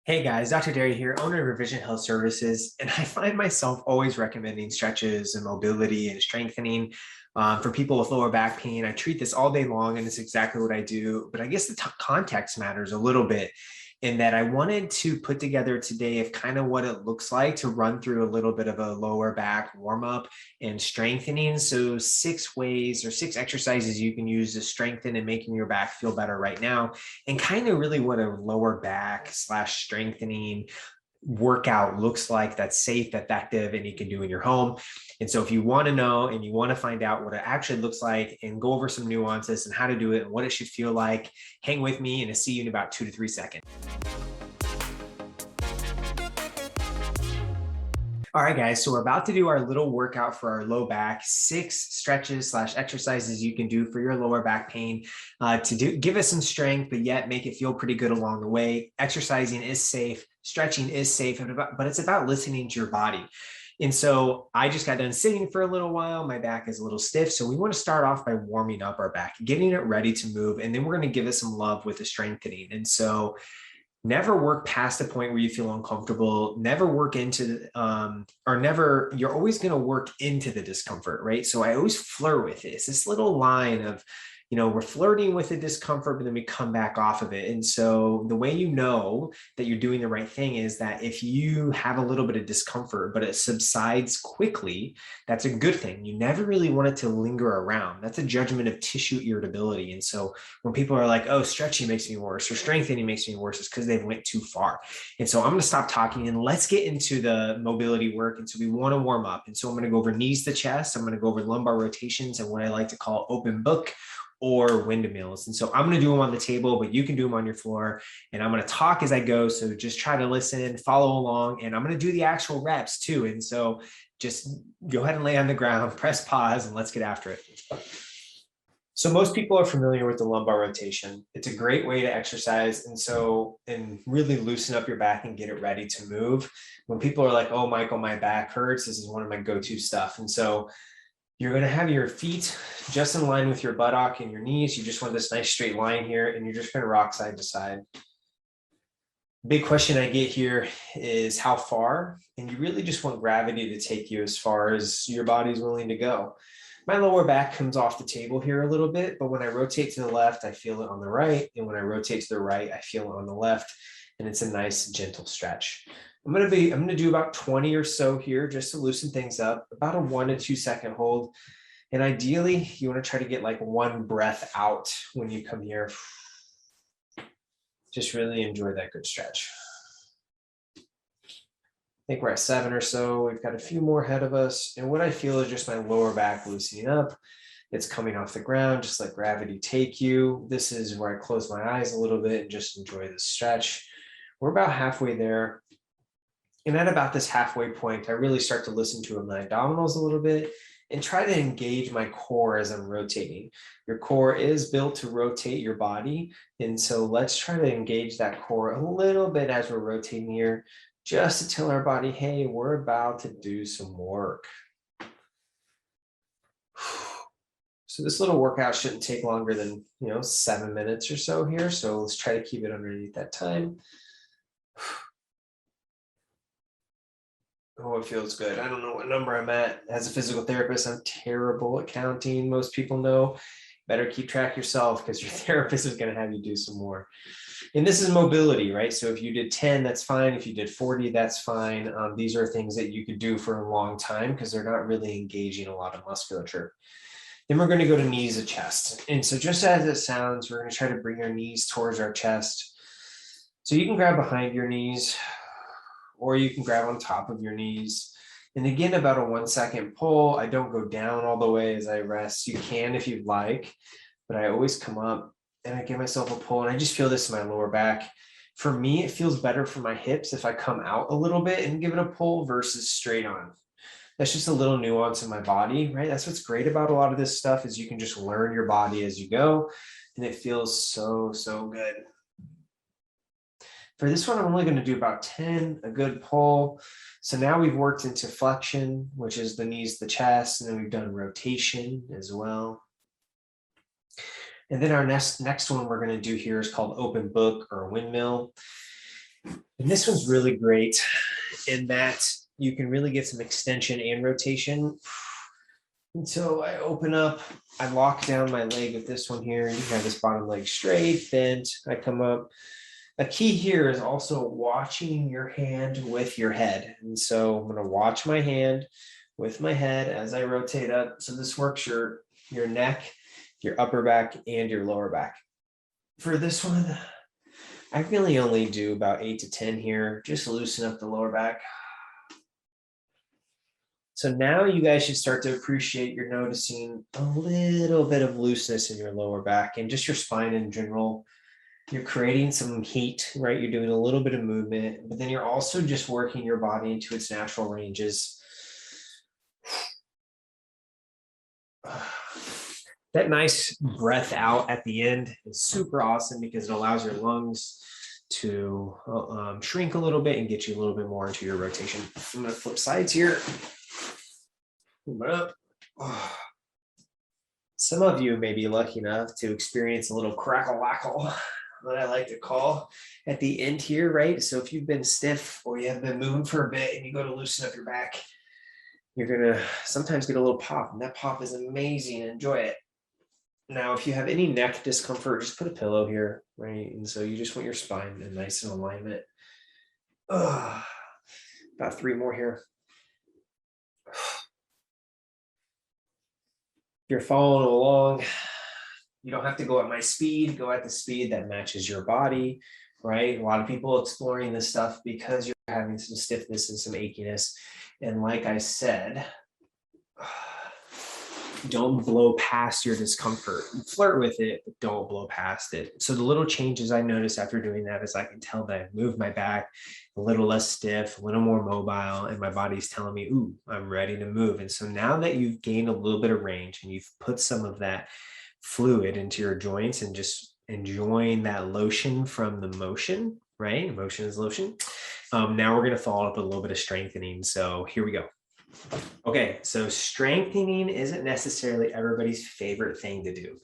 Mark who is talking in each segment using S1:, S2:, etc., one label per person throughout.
S1: Hey guys, Dr. Derry here, owner of Revision Health Services, and I find myself always recommending stretches and mobility and strengthening for people with lower back pain. I treat this all day long, and it's exactly what I do. But I guess the context matters a little bit in that I wanted to put together today of kind of what it looks like to run through a little bit of a lower back warm up and strengthening. So 6 ways or 6 exercises you can use to strengthen and making your back feel better right now, and kind of really what a lower back slash strengthening workout looks like that's safe, effective, and you can do in your home. And so if you want to know and you want to find out what it actually looks like and go over some nuances and how to do it and what it should feel like, hang with me and I'll see you in about 2 to 3 seconds. All right, guys, so we're about to do our little workout for our low back, 6 stretches slash exercises you can do for your lower back pain to give us some strength, but yet make it feel pretty good along the way. Exercising is safe, stretching is safe, but it's about listening to your body. And so I just got done sitting for a little while. My back is a little stiff. So we want to start off by warming up our back, getting it ready to move. And then we're going to give it some love with the strengthening. And so never work past the point where you feel uncomfortable. Never work into you're always going to work into the discomfort, right? So I always flirt with this little line of, we're flirting with the discomfort, but then we come back off of it. And so the way you know that you're doing the right thing is that if you have a little bit of discomfort, but it subsides quickly, that's a good thing. You never really want it to linger around. That's a judgment of tissue irritability. And so when people are like, oh, stretching makes me worse or strengthening makes me worse, it's because they've went too far. And so I'm going to stop talking and let's get into the mobility work. And so we want to warm up. And so I'm going to go over knees to chest. I'm going to go over lumbar rotations and what I like to call open book or windmills. And so I'm going to do them on the table, but you can do them on your floor. And I'm going to talk as I go. So just try to listen, follow along, and I'm going to do the actual reps too. And so just go ahead and lay on the ground, press pause, and let's get after it. So most people are familiar with the lumbar rotation. It's a great way to exercise and really loosen up your back and get it ready to move. When people are like, oh, Michael, my back hurts, this is one of my go-to stuff. And so you're going to have your feet just in line with your buttock and your knees. You just want this nice straight line here, and you're just going to rock side to side. Big question I get here is how far? And you really just want gravity to take you as far as your body's willing to go. My lower back comes off the table here a little bit, but when I rotate to the left, I feel it on the right. And when I rotate to the right, I feel it on the left. And it's a nice, gentle stretch. I'm going to do about 20 or so here just to loosen things up, about a 1 to 2 second hold. And ideally, you want to try to get like one breath out when you come here. Just really enjoy that good stretch. I think we're at 7 or so. We've got a few more ahead of us. And what I feel is just my lower back loosening up. It's coming off the ground, just let gravity take you. This is where I close my eyes a little bit and just enjoy the stretch. We're about halfway there. And at about this halfway point, I really start to listen to my abdominals a little bit and try to engage my core as I'm rotating. Your core is built to rotate your body. And so let's try to engage that core a little bit as we're rotating here, just to tell our body, hey, we're about to do some work. So this little workout shouldn't take longer than 7 minutes or so here. So let's try to keep it underneath that time. Oh, it feels good. I don't know what number I'm at. As a physical therapist, I'm terrible at counting. Most people know. Better keep track yourself because your therapist is going to have you do some more. And this is mobility, right? So if you did 10, that's fine. If you did 40, that's fine. These are things that you could do for a long time because they're not really engaging a lot of musculature. Then we're going to go to knees to chest. And so just as it sounds, we're going to try to bring our knees towards our chest. So you can grab behind your knees, or you can grab on top of your knees. And again, about a 1 second pull. I don't go down all the way as I rest. You can if you'd like, but I always come up and I give myself a pull, and I just feel this in my lower back. For me, it feels better for my hips if I come out a little bit and give it a pull versus straight on. That's just a little nuance in my body, right? That's what's great about a lot of this stuff is you can just learn your body as you go, and it feels so, so good. For this one, I'm only going to do about 10, a good pull. So now we've worked into flexion, which is the knees, the chest, and then we've done rotation as well. And then our next one we're going to do here is called open book or windmill. And this one's really great in that you can really get some extension and rotation. And so I open up, I lock down my leg with this one here. You have this bottom leg straight, bent. I come up. A key here is also watching your hand with your head. And so I'm going to watch my hand with my head as I rotate up. So this works your neck, your upper back, and your lower back. For this one, I really only do about 8 to 10 here. Just loosen up the lower back. So now you guys should start to appreciate you're noticing a little bit of looseness in your lower back and just your spine in general. You're creating some heat, right? You're doing a little bit of movement, but then you're also just working your body into its natural ranges. That nice breath out at the end is super awesome because it allows your lungs to shrink a little bit and get you a little bit more into your rotation. I'm going to flip sides here. Some of you may be lucky enough to experience a little crackle-wackle, that I like to call at the end here, right? So if you've been stiff or you have been moving for a bit and you go to loosen up your back, you're going to sometimes get a little pop, and that pop is amazing. Enjoy it. Now, if you have any neck discomfort, just put a pillow here, right? And so you just want your spine nice in alignment. About 3 more here. If you're following along, you don't have to go at my speed, go at the speed that matches your body, right? A lot of people exploring this stuff because you're having some stiffness and some achiness. And like I said, don't blow past your discomfort. Flirt with it, but don't blow past it. So the little changes I noticed after doing that is I can tell that I've moved my back a little less stiff, a little more mobile, and my body's telling me, ooh, I'm ready to move. And so now that you've gained a little bit of range and you've put some of that fluid into your joints and just enjoying that lotion from the motion, right? Motion is lotion. Now we're going to follow up with a little bit of strengthening. So here we go. Okay, so strengthening isn't necessarily everybody's favorite thing to do,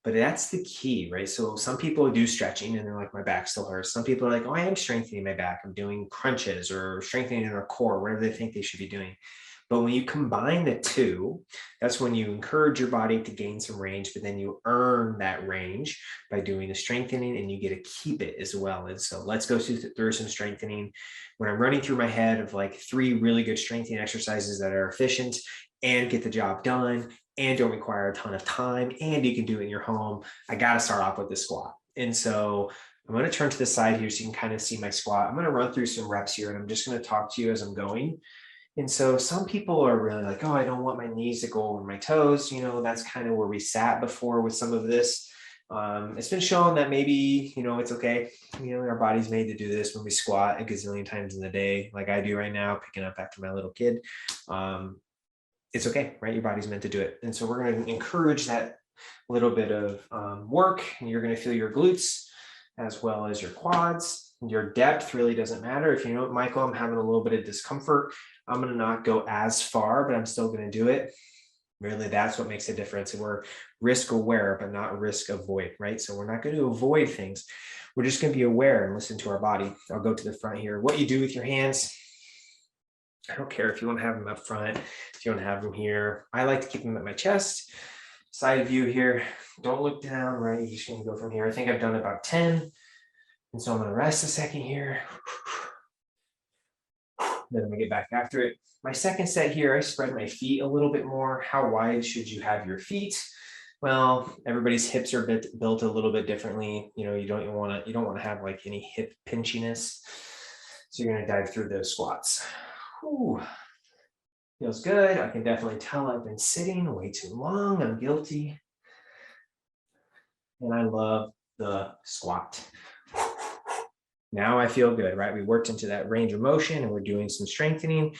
S1: but that's the key, right? So some people do stretching and they're like, my back still hurts. Some people are like, oh, I am strengthening my back. I'm doing crunches or strengthening their core, whatever they think they should be doing. But when you combine the two, that's when you encourage your body to gain some range, but then you earn that range by doing the strengthening and you get to keep it as well. And so let's go through some strengthening. When I'm running through my head of like 3 really good strengthening exercises that are efficient and get the job done and don't require a ton of time and you can do it in your home, I got to start off with the squat. And so I'm going to turn to the side here so you can kind of see my squat. I'm going to run through some reps here and I'm just going to talk to you as I'm going. And so some people are really like, oh, I don't want my knees to go over my toes. You know, that's kind of where we sat before with some of this. It's been shown that maybe, you know, it's okay. You know, our body's made to do this when we squat a gazillion times in the day, like I do right now, picking up after my little kid. It's okay, right? Your body's meant to do it. And so we're going to encourage that little bit of work. And you're going to feel your glutes as well as your quads. Your depth really doesn't matter. If you know, Michael, I'm having a little bit of discomfort, I'm going to not go as far, but I'm still going to do it. Really, that's what makes a difference. We're risk aware, but not risk avoid, right? So we're not going to avoid things. We're just going to be aware and listen to our body. I'll go to the front here. What you do with your hands, I don't care if you want to have them up front, if you want to have them here. I like to keep them at my chest. Side view here. Don't look down, right? You're just going to go from here. I think I've done about 10. And so I'm going to rest a second here. Then I'm going to get back after it. My second set here, I spread my feet a little bit more. How wide should you have your feet? Well, everybody's hips are built a little bit differently. You know, you don't want to have like any hip pinchiness. So you're going to dive through those squats. Whew. Feels good. I can definitely tell I've been sitting way too long. I'm guilty. And I love the squat. Now I feel good, right? We worked into that range of motion and we're doing some strengthening.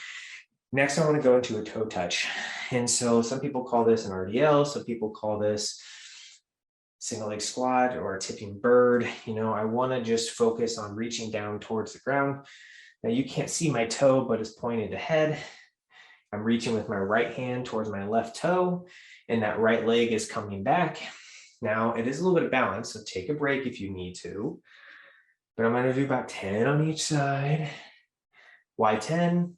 S1: Next, I want to go into a toe touch. And so some people call this an RDL. Some people call this single leg squat or a tipping bird. You know, I want to just focus on reaching down towards the ground. Now you can't see my toe, but it's pointed ahead. I'm reaching with my right hand towards my left toe and that right leg is coming back. Now it is a little bit of balance, so take a break if you need to. but I'm gonna do about 10 on each side. Why 10?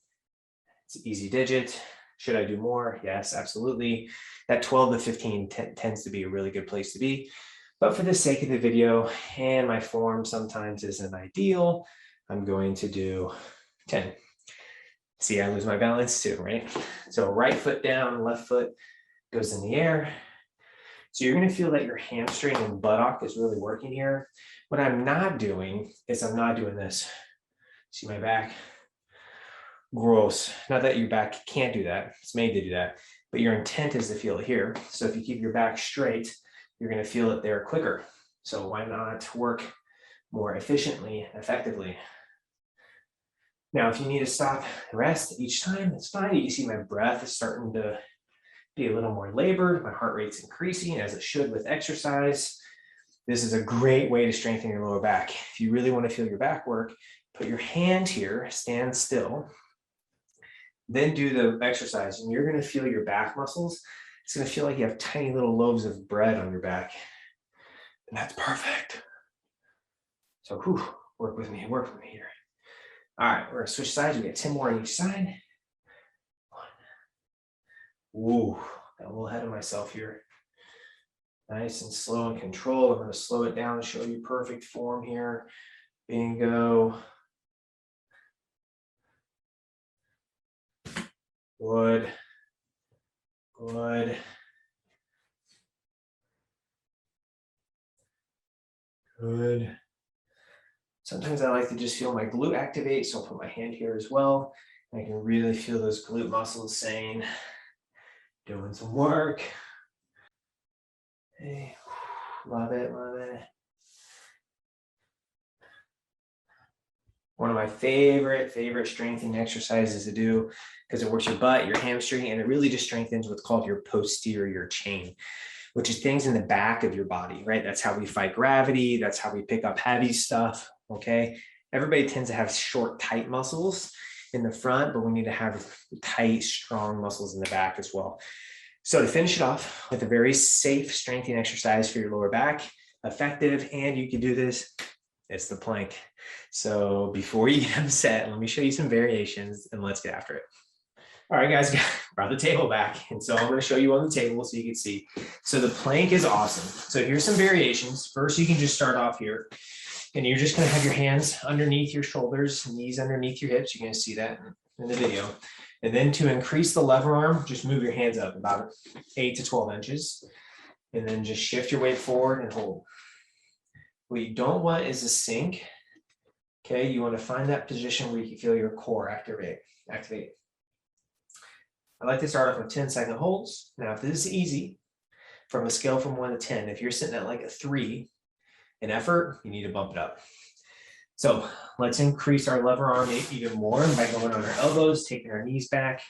S1: It's an easy digit. Should I do more? Yes, absolutely. That 12 to 15 tends to be a really good place to be. But for the sake of the video, and my form sometimes isn't ideal, I'm going to do 10. See, I lose my balance too, right? So right foot down, left foot goes in the air. So you're going to feel that your hamstring and buttock is really working here. What I'm not doing is I'm not doing this. See my back? Gross. Not that your back can't do that. It's made to do that. But your intent is to feel it here. So if you keep your back straight, you're going to feel it there quicker. So why not work more efficiently, effectively? Now, if you need to stop and rest each time, it's fine. You can see my breath is starting to be a little more labored. My heart rate's increasing, as it should with exercise. This is a great way to strengthen your lower back. If you really want to feel your back work, put your hand here, stand still, then do the exercise, and you're going to feel your back muscles. It's going to feel like you have tiny little loaves of bread on your back. And that's perfect. So work with me here. All right, we're going to switch sides. We got 10 more on each side. Ooh, got a little ahead of myself here. Nice and slow and controlled. I'm going to slow it down and show you perfect form here. Bingo. Good. Good. Good. Sometimes I like to just feel my glute activate, so I'll put my hand here as well. I can really feel those glute muscles saying, doing some work. Hey, love it, love it. One of my favorite strengthening exercises to do, because it works your butt, your hamstring, and it really just strengthens what's called your posterior chain, which is things in the back of your body, right? That's how we fight gravity. That's how we pick up heavy stuff, okay? Everybody tends to have short, tight muscles in the front, but we need to have tight, strong muscles in the back as well. So to finish it off with a very safe strengthening exercise for your lower back, effective, and you can do this, it's the plank. So before you get upset, let me show you some variations and let's get after it. All right, guys, brought the table back. And so I'm going to show you on the table so you can see. So the plank is awesome. So here's some variations. First, you can just start off here. And you're just going to have your hands underneath your shoulders, knees underneath your hips. You're going to see that in the video. And then to increase the lever arm, just move your hands up about 8 to 12 inches. And then just shift your weight forward and hold. What you don't want is a sink. Okay, you want to find that position where you can feel your core activate. I like to start off with 10-second holds. Now, if this is easy, from a scale from 1 to 10, if you're sitting at like a 3 in effort, you need to bump it up. So let's increase our lever arm even more by going on our elbows, taking our knees back.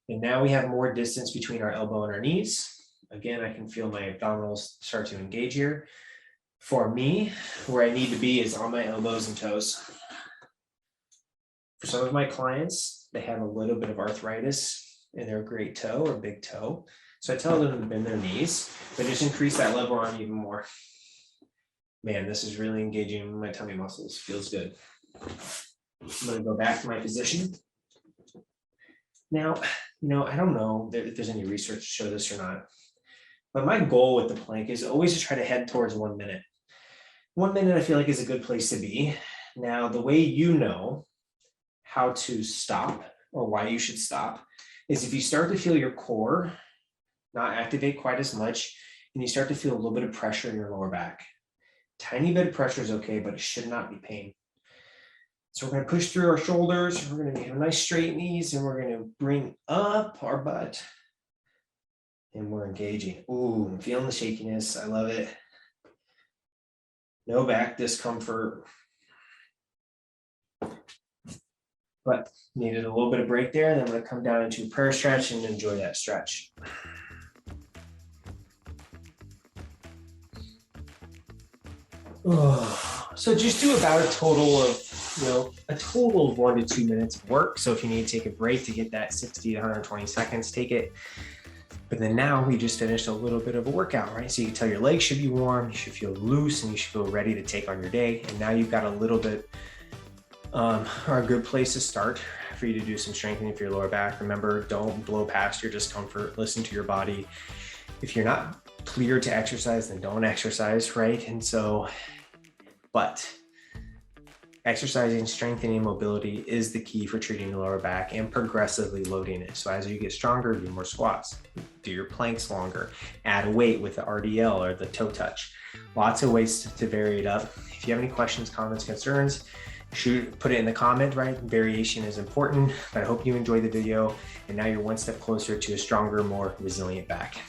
S1: And now we have more distance between our elbow and our knees. Again, I can feel my abdominals start to engage here. For me, where I need to be is on my elbows and toes. For some of my clients, they have a little bit of arthritis in their great toe or big toe. So I tell them to bend their knees, but just increase that lever arm even more. Man, this is really engaging my tummy muscles. Feels good. I'm going to go back to my position. Now, I don't know if there's any research to show this or not, but my goal with the plank is always to try to head towards 1 minute. 1 minute I feel like is a good place to be. Now, the way you know how to stop or why you should stop is if you start to feel your core not activate quite as much, and you start to feel a little bit of pressure in your lower back. Tiny bit of pressure is okay, but it should not be pain. So we're going to push through our shoulders. We're going to have nice straight knees, and we're going to bring up our butt. And we're engaging. Ooh, I'm feeling the shakiness. I love it. No back discomfort. But needed a little bit of break there. Then I'm going to come down into a prayer stretch and enjoy that stretch. So just do about a total of 1 to 2 minutes of work. So if you need to take a break to get that 60 to 120 seconds, take it. But then now we just finished a little bit of a workout, right? So you can tell your legs should be warm, you should feel loose, and you should feel ready to take on your day. And now you've got a little bit, or a good place to start for you to do some strengthening for your lower back. Remember, don't blow past your discomfort. Listen to your body. If you're not clear to exercise, then don't exercise, right? And so, but exercising, strengthening, mobility is the key for treating the lower back and progressively loading it. So as you get stronger, do more squats, do your planks longer, add weight with the RDL or the toe touch. Lots of ways to vary it up. If you have any questions, comments, concerns, put it in the comment, right? Variation is important, but I hope you enjoyed the video and now you're one step closer to a stronger, more resilient back.